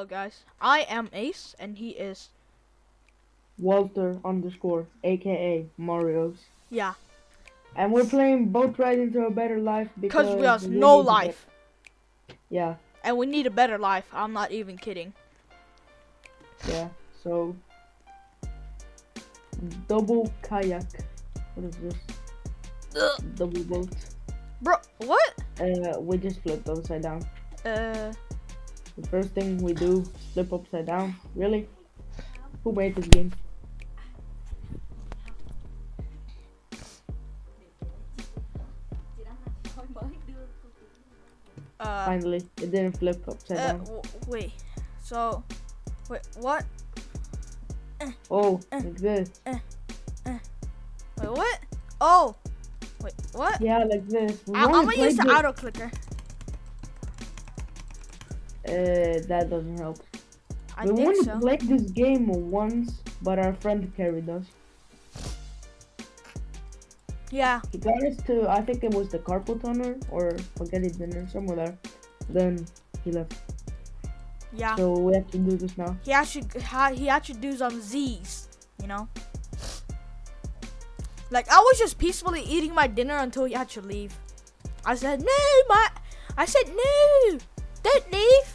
Hello guys, I am Ace and he is Walter underscore aka Marios. yeah, And we're playing Boat Ride into a Better Life cause we because have we no need to get life yeah, and we need a better life. I'm not even kidding. yeah. So double kayak. What is this? Ugh. Double boat. Bro, what? We just flipped upside down. Uh, The first thing we do is flip upside down. Really? Who made this game? Finally, it didn't flip upside down. wait. So, wait, what? Oh, like this. Wait, what? Oh, wait, what? Yeah, like this. We I'm wanna gonna play use the this- auto clicker. That doesn't help. I We think wanted so. to play this game once, but our friend carried us. Yeah. He got us to, I think it was the carpal tunnel or spaghetti dinner, somewhere there. Then he left. Yeah. So we have to do this now. He actually do some Z's, you know? Like, I was just peacefully eating my dinner until he had to leave. I said, no, don't leave.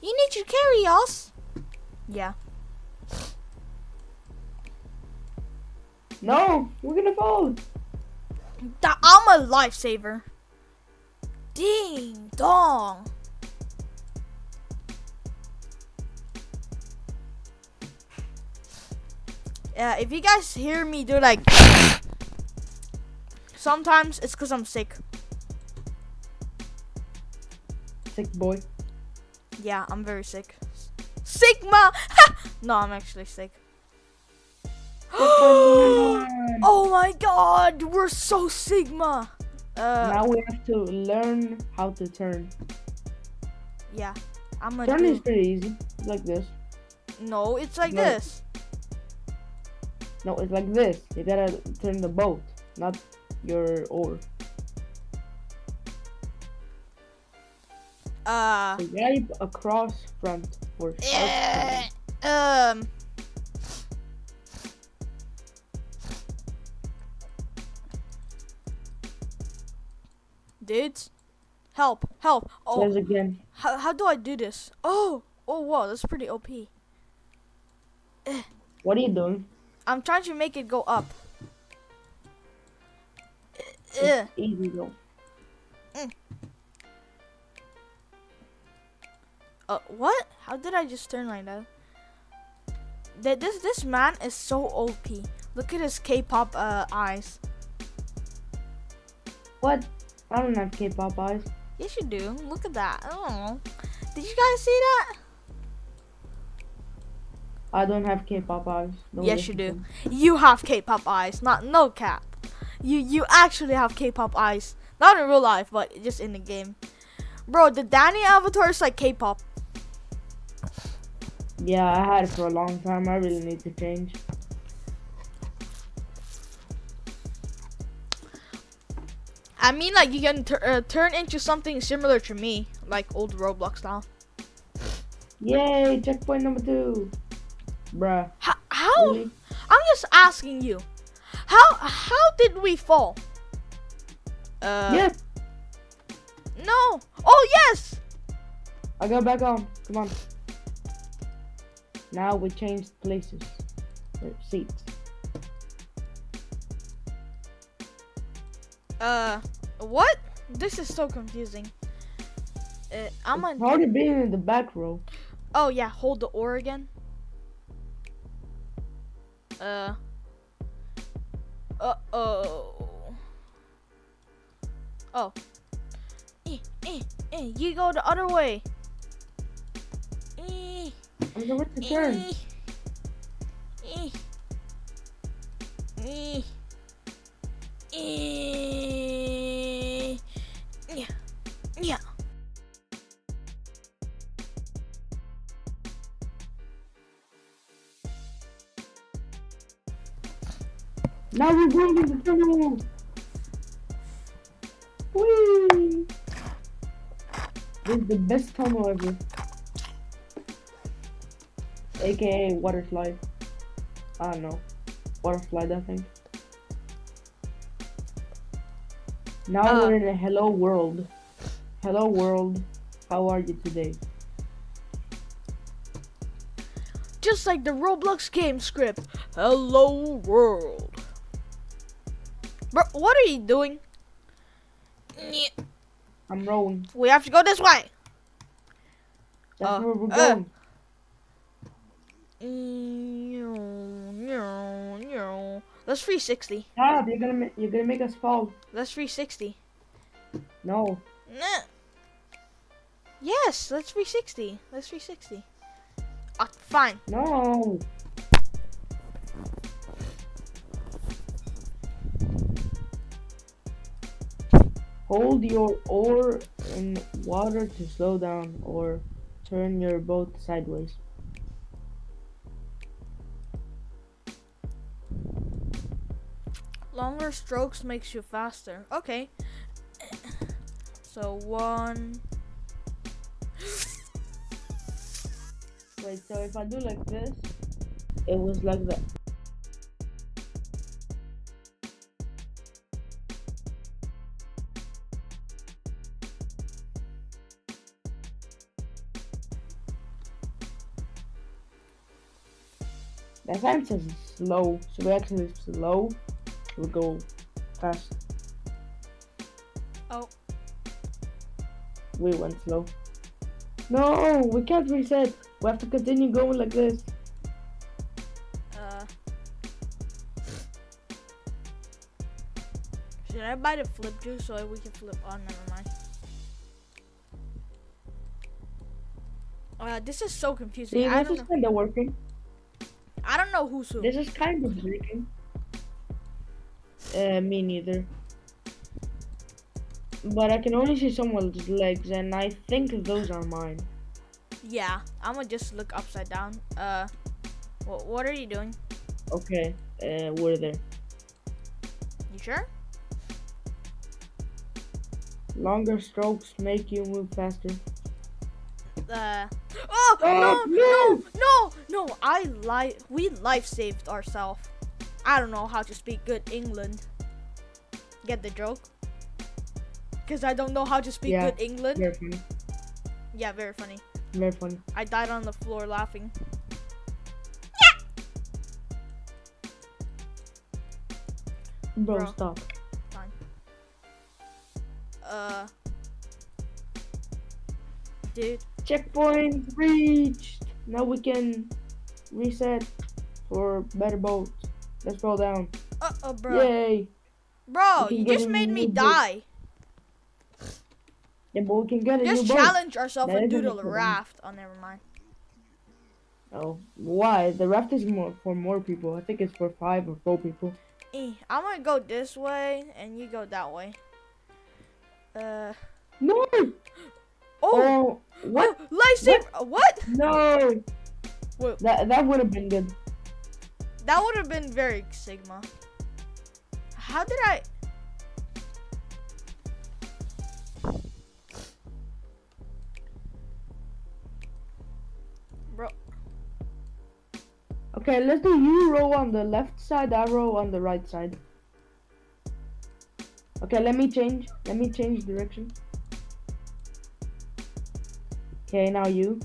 You need to carry us. Yeah. No, we're gonna fall. I'm a lifesaver. Ding dong. If you guys hear me do like sometimes it's because I'm sick. Sick boy. Yeah, I'm very sick. Sigma! No, I'm actually sick. Oh my god, we're so Sigma. Now we have to learn how to turn. Yeah, I'm gonna Turn do. is pretty easy. It's like this. No, it's like No. this. No, it's like this. You gotta turn the boat, not your oar. Swipe across front for sharp turn. Dudes, help! Oh, Says again. how do I do this? Oh, wow, that's pretty OP. What are you doing? I'm trying to make it go up. It's easy though. What? How did I just turn like that? This man is so OP. Look at his K-pop eyes. What? I don't have K-pop eyes. Yes, you do. Look at that. Oh, did you guys see that? I don't have K-pop eyes. No, Yes, you do. You have K-pop eyes, no cap. You actually have K-pop eyes, not in real life, but just in the game. Bro, the Danny avatar is like K-pop. Yeah, I had it for a long time. I really need to change. I mean, like you can turn into something similar to me, like old Roblox style. Yay! Checkpoint number 2. Bruh. How? Really? I'm just asking you. How did we fall? Yes! No. Oh yes. I got back on. Come on. Now we changed places. Seats. What? This is so confusing. I'm It's on. harder being in the back row. Oh yeah, hold the oar again. Uh-oh. Oh. You go the other way. I'm going to turn. Yeah. Now we're going to the tunnel. Whee! This is the best tunnel ever. aka water slide. I don't know. Water slide, I think. Now we're in a hello world. Hello world. How are you today? Just like the Roblox game script. Hello world. Bro, what are you doing? I'm rowing. We have to go this way. That's where we're going. Let's 360. Stop! You're gonna make us fall. Let's 360. No. Nah. Yes, let's 360. Let's 360. Fine. No. Hold your oar in water to slow down or turn your boat sideways. Longer strokes makes you faster. Okay. So 1. Wait, so if I do like this, it was like that. That time says slow, so we actually slow. We'll go fast. Oh. We went slow. No, we can't reset. We have to continue going like this. Should I buy the flip juice so we can flip? Oh, never mind. This is so confusing. See, this is kind of working. I don't know who's who. This is kind of working. Me neither. But I can only see someone's legs, and I think those are mine. Yeah, I'm gonna just look upside down. What are you doing? Okay, we're there. You sure? Longer strokes make you move faster. No! We life saved ourselves. I don't know how to speak good England. Get the joke? Because I don't know how to speak good England. Very funny. Yeah, very funny. Very funny. I died on the floor laughing. Bro, stop. Fine. Dude. Checkpoint reached. Now we can reset for better boat. Let's roll down. Bro. Yay. Bro, you just made me die. Yeah, but we can get a new boat. Just challenge ourselves and do the raft. Oh, never mind. Oh, why? The raft is for more people. I think it's for 5 or 4 people. I'm gonna go this way and you go that way. No! Oh! What? Oh, lifesaver! What? No! Wait. That would have been good. That would have been very Sigma. How did I... Bro. Okay, let's do you row on the left side, I row on the right side. Okay, let me change direction. Okay, now you.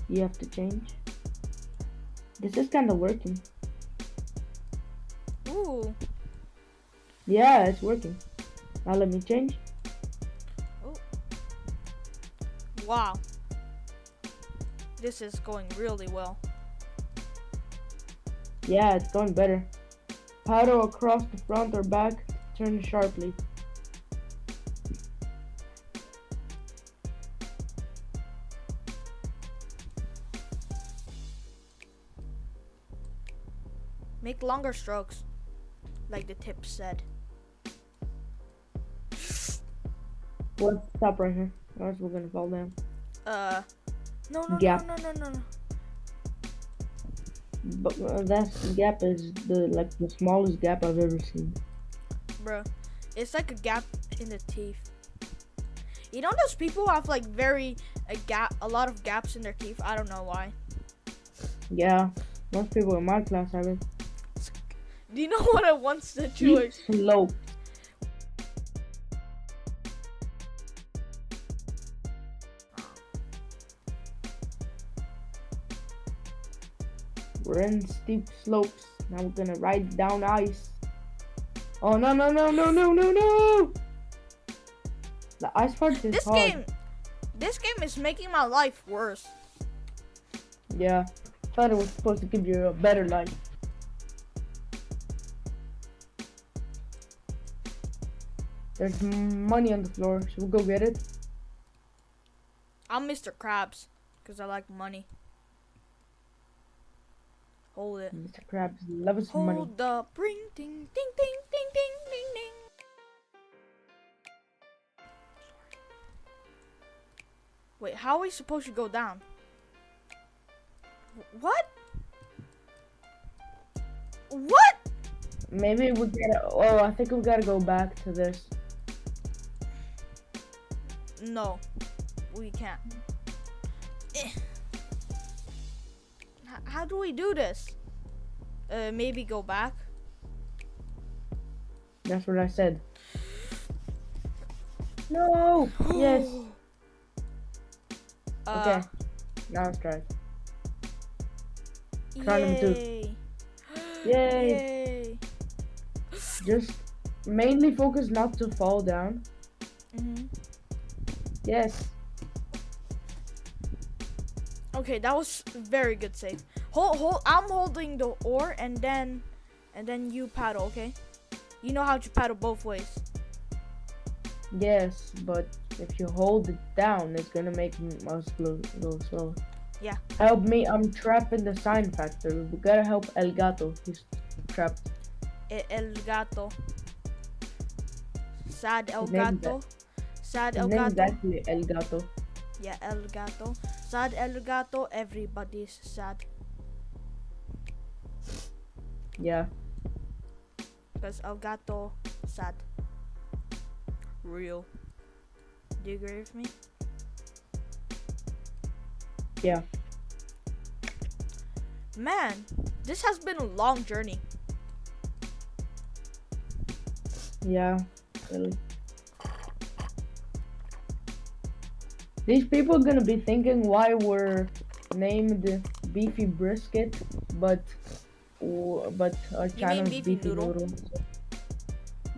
You have to change. This is kind of working. Ooh. Yeah, it's working. Now let me change. Oh. Wow. This is going really well. Yeah, it's going better. Paddle across the front or back, turn sharply. Make longer strokes, like the tip said. Let's stop right here, or else we're gonna fall down. No. But that gap is the smallest gap I've ever seen. Bro, It's like a gap in the teeth. You know those people who have like a lot of gaps in their teeth? I don't know why. Yeah, most people in my class have it. Do you know what I once did to Deep slope. We're in steep slopes. Now we're gonna ride down ice. Oh no no no no no no no! The ice part is hard. This game is making my life worse. Yeah, thought it was supposed to give you a better life. There's money on the floor. Should we go get it? I'm Mr. Krabs, because I like money. Hold it. Mr. Krabs loves money. Hold up. Ring, ding, ding, ding, ding, ding, ding, ding. Wait, how are we supposed to go down? What? What? Maybe we gotta. Oh, I think we gotta go back to this. No, we can't. How do we do this? Maybe go back. That's what I said. No. Yes. Okay. Now let's try. Try them too. Yay. Yay. Just mainly focus not to fall down. Yes. Okay, that was very good save. Hold. I'm holding the oar, and then you paddle. Okay. You know how to paddle both ways. Yes, but if you hold it down, it's gonna make us go slow. Yeah. Help me! I'm trapped in the sign factory. We gotta help El Gato. He's trapped. El Gato. Sad El His name is Gato. Sad El His name is Gato. actually El Gato. Yeah, El Gato. Sad El Gato. Everybody's sad. Yeah. Because El Gato sad. Real. Do you agree with me? Yeah. Man, this has been a long journey. Yeah. Really. These people are gonna be thinking why we're named Beefy Brisket, but our channel is Beefy Beefy Noodle? Noodle.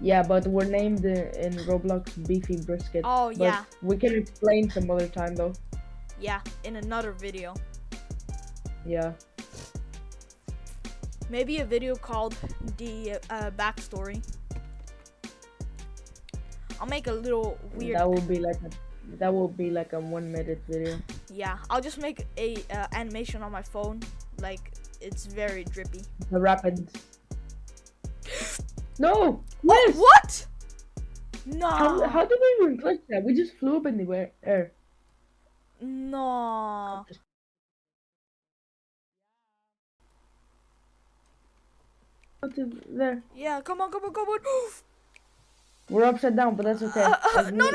Yeah, but we're named in Roblox Beefy Brisket. Oh, but yeah. we can explain some other time though. Yeah, in another video. Yeah. Maybe a video called the backstory. I'll make a little weird. That will be like a 1 minute video. Yeah, I'll just make a animation on my phone, like it's very drippy. The rapids. No! Yes! What? No. How did we even click that? We just flew up in the air. No. There. Yeah, come on. We're upside down, but that's okay. No.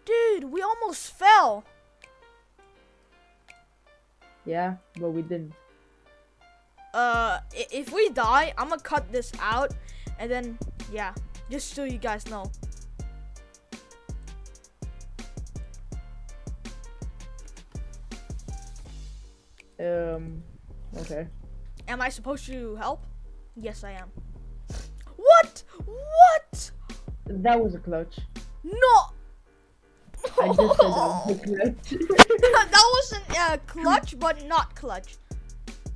Dude, we almost fell. Yeah, but we didn't. If we die, I'm gonna cut this out, and then, yeah, just so you guys know. Okay. Am I supposed to help? Yes, I am. What? That was a clutch. No. I just said that was a clutch. That wasn't clutch, but not clutch.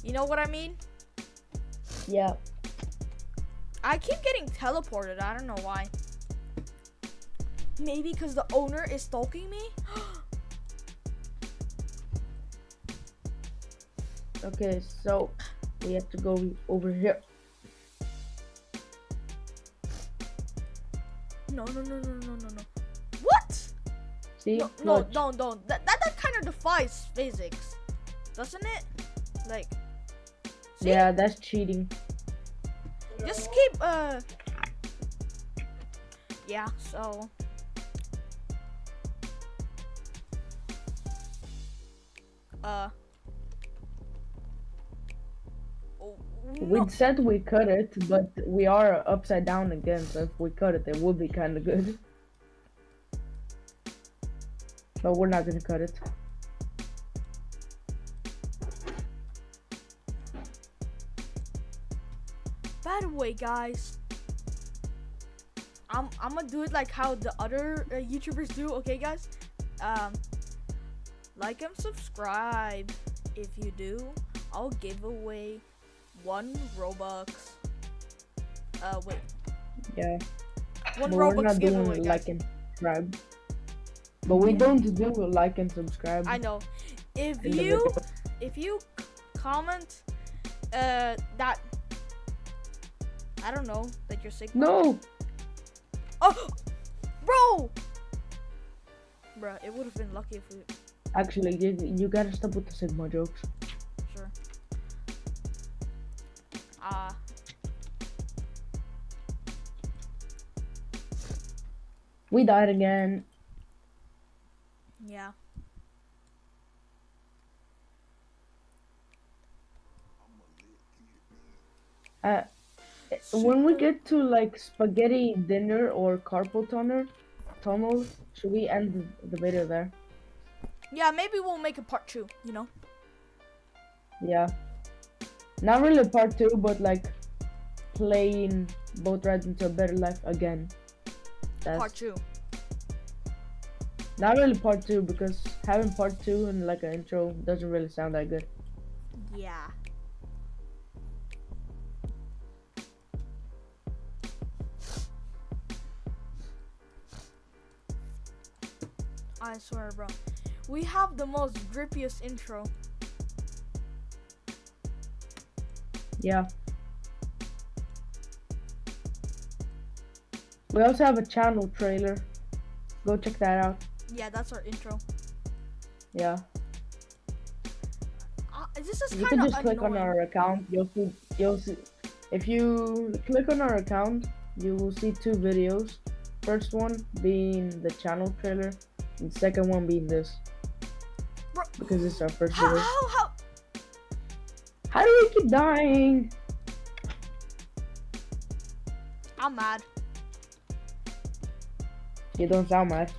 You know what I mean? Yeah. I keep getting teleported. I don't know why. Maybe because the owner is stalking me? Okay, so we have to go over here. No. What? See? No, Clutch. don't. That kind of defies physics, doesn't it? Like. See? Yeah, that's cheating. Just keep Yeah, so oh, We no. said we cut it, but we are upside down again, so if we cut it, it would be kind of good. But we're not gonna cut it. By the way, guys, I'm gonna do it like how the other YouTubers do. Okay, guys, like and subscribe. If you do, I'll give away 1 Robux. Wait, Yeah. one But we're Robux not giveaway, doing guys. like and subscribe. But we don't do like and subscribe. I know. If in the you video. comment that I don't know that you're sick. No! Oh, bro. Bruh, it would have been lucky if we. Actually, you gotta stop with the Sigma jokes. Sure. We died again. Yeah. When we get to like spaghetti dinner or carpal tunnel, should we end the video there? Yeah, maybe we'll make a part 2, you know? Yeah. Not really part 2, but like playing Boat Ride into a Better Life again. That's Part 2. not really part 2 because having part 2 and like an intro doesn't really sound that good. Yeah. I swear, bro. We have the most drippiest intro. Yeah. We also have a channel trailer. Go check that out. Yeah, that's our intro. Yeah. This is You kind can of just click on our account. You'll see. If you click on our account, you will see 2 videos. First one being the channel trailer, and second one being this. Bro, Because it's our first how, video. how? How do we keep dying? I'm mad. You don't sound mad.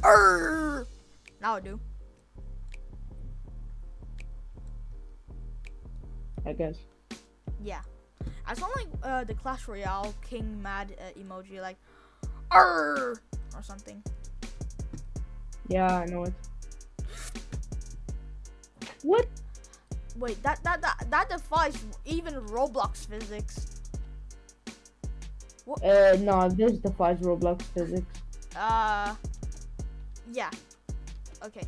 Arrgh. Now I do. I guess. Yeah. I sound like the Clash Royale King Mad emoji, like Arrgh! Or something. Yeah, I know it. What? Wait, that defies even Roblox physics. No, this defies Roblox physics. Yeah. Okay.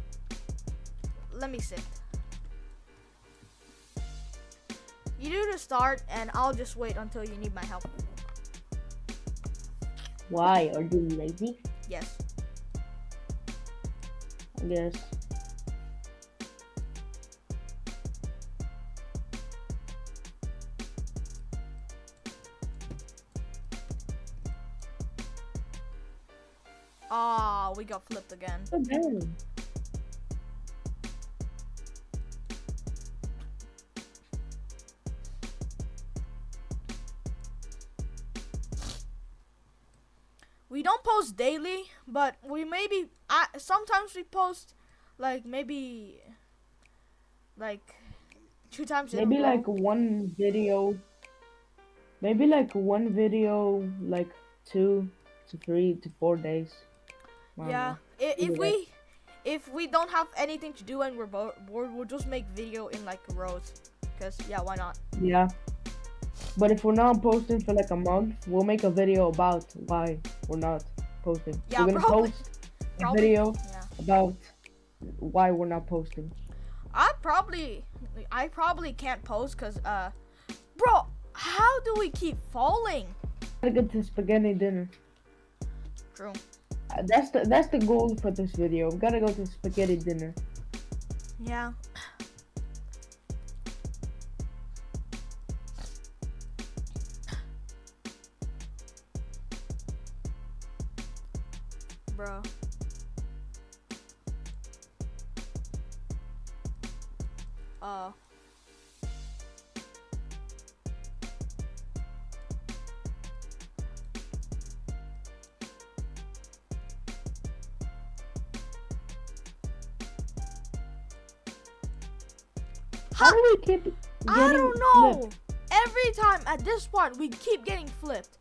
Let me sit. You do the start, and I'll just wait until you need my help. Why? Are you lazy? Yes. I guess. Ah, we got flipped again. So damn. We don't post daily, but we maybe sometimes we post like maybe like 2 times in a Maybe row. like one video. Maybe like one video, like 2 to 3 to 4 days. I don't Yeah. know. If we don't have anything to do and we're bored, we'll just make video in like rows. Cause yeah, why not? Yeah. But if we're not posting for like a month, we'll make a video about why we're not posting. Yeah, we're gonna probably- post a probably- video Yeah. about why we're not posting. I probably can't post cause bro, how do we keep falling? Gotta get to spaghetti dinner. True. That's the goal for this video. We gotta go to spaghetti dinner. Yeah. bro. Uh. How do we keep getting I don't know. flipped? Every time at this part, we keep getting flipped.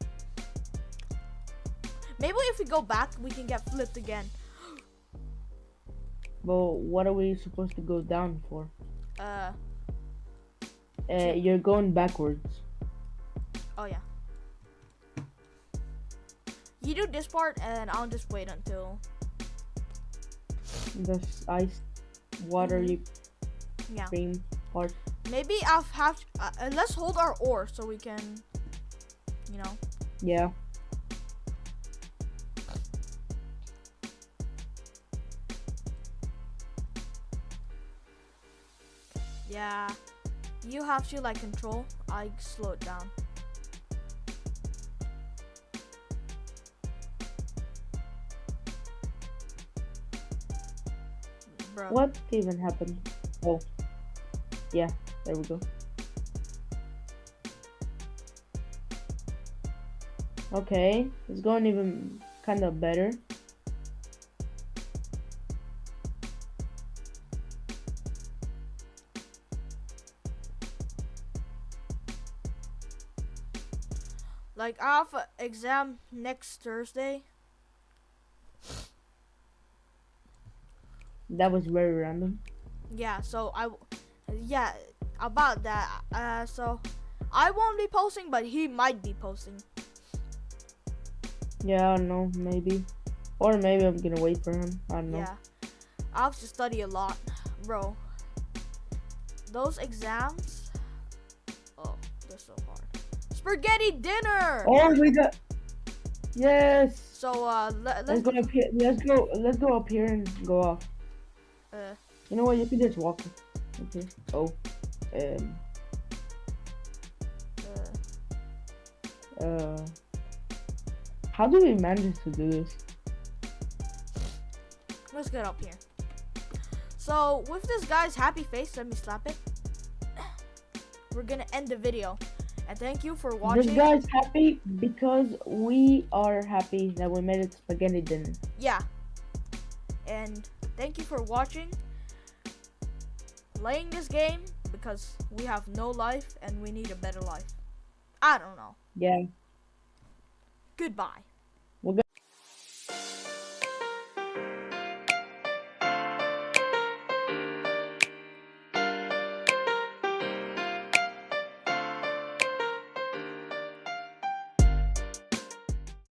Maybe if we go back, we can get flipped again. Well, what are we supposed to go down for? Uh. You're going backwards. Oh yeah. You do this part, and I'll just wait until. The ice, water, Mhm. you Yeah. cream part. Maybe I'll have. Let's hold our ore so we can. You know. Yeah. Yeah. You have to like control. I slow it down. Bro. What even happened? Oh. Yeah, there we go. Okay, it's going even kind of better. Like I have an exam next Thursday. That was very random. Yeah, so yeah, about that. So I won't be posting, but he might be posting. Yeah, I don't know, maybe. Or maybe I'm gonna wait for him. I don't know. Yeah, I have to study a lot, bro. Those exams, oh, they're so hard. Spaghetti dinner. Oh, we got. Yes. So Let's let's go up here. Let's go up here and go off. You know what? You can just walk up here. Oh. How do we manage to do this? Let's get up here. So with this guy's happy face, let me slap it. We're gonna end the video, and thank you for watching. This guy's happy because we are happy that we made it to spaghetti dinner. Yeah. And thank you for watching. Playing this game because we have no life and we need a better life. I don't know. Yeah. Goodbye.